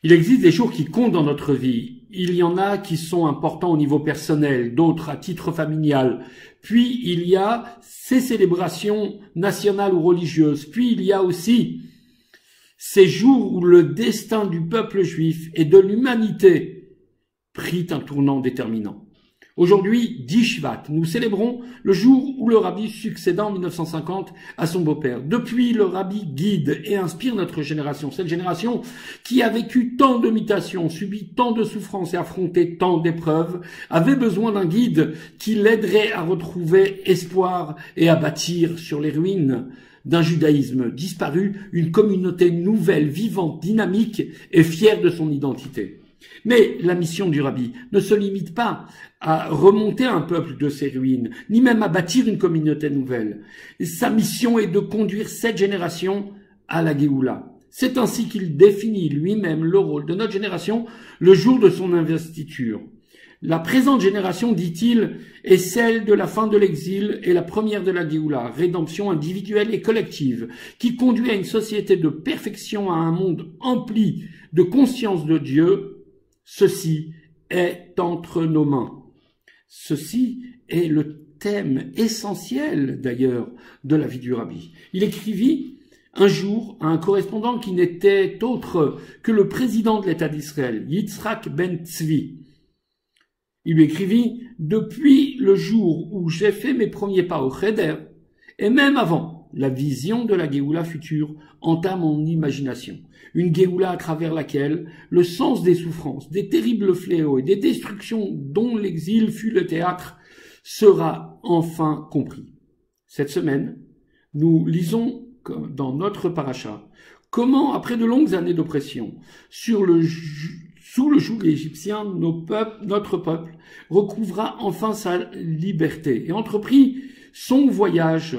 Il existe des jours qui comptent dans notre vie. Il y en a qui sont importants au niveau personnel, d'autres à titre familial. Puis il y a ces célébrations nationales ou religieuses. Puis il y a aussi ces jours où le destin du peuple juif et de l'humanité prit un tournant déterminant. Aujourd'hui, 10 Shvat, nous célébrons le jour où le rabbi succéda en 1950 à son beau-père. Depuis, le rabbi guide et inspire notre génération, cette génération qui a vécu tant de mutations, subi tant de souffrances et affronté tant d'épreuves, avait besoin d'un guide qui l'aiderait à retrouver espoir et à bâtir sur les ruines d'un judaïsme disparu une communauté nouvelle, vivante, dynamique et fière de son identité. Mais la mission du rabbi ne se limite pas à remonter un peuple de ses ruines, ni même à bâtir une communauté nouvelle. Sa mission est de conduire cette génération à la Géoula. C'est ainsi qu'il définit lui-même le rôle de notre génération le jour de son investiture. La présente génération, dit-il, est celle de la fin de l'exil et la première de la Géoula, rédemption individuelle et collective, qui conduit à une société de perfection, à un monde empli de conscience de Dieu. Ceci est entre nos mains. Ceci est le thème essentiel, d'ailleurs, de la vie du rabbi. Il écrivit un jour à un correspondant qui n'était autre que le président de l'État d'Israël, Yitzhak Ben Tzvi. Il lui écrivit « Depuis le jour où j'ai fait mes premiers pas au Cheder, et même avant, la vision de la Géoula future entame mon imagination. Une Géoula à travers laquelle le sens des souffrances, des terribles fléaux et des destructions dont l'exil fut le théâtre sera enfin compris. » Cette semaine, nous lisons dans notre paracha comment, après de longues années d'oppression, sous le joug égyptien, notre peuple recouvra enfin sa liberté et entreprit son voyage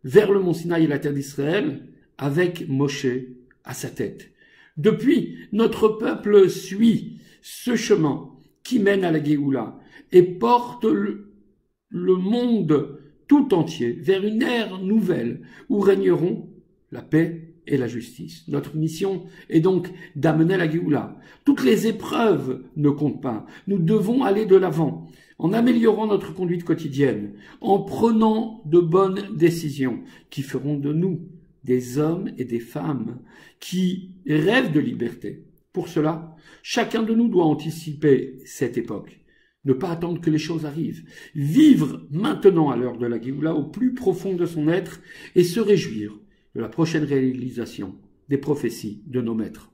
vers le mont Sinaï et la terre d'Israël avec Moshe à sa tête. Depuis, notre peuple suit ce chemin qui mène à la Géoula et porte le monde tout entier vers une ère nouvelle où régneront la paix et la justice. Notre mission est donc d'amener la Géoula. Toutes les épreuves ne comptent pas. Nous devons aller de l'avant en améliorant notre conduite quotidienne, en prenant de bonnes décisions qui feront de nous des hommes et des femmes qui rêvent de liberté. Pour cela, chacun de nous doit anticiper cette époque. Ne pas attendre que les choses arrivent. Vivre maintenant à l'heure de la Géoula au plus profond de son être et se réjouir de la prochaine réalisation des prophéties de nos maîtres.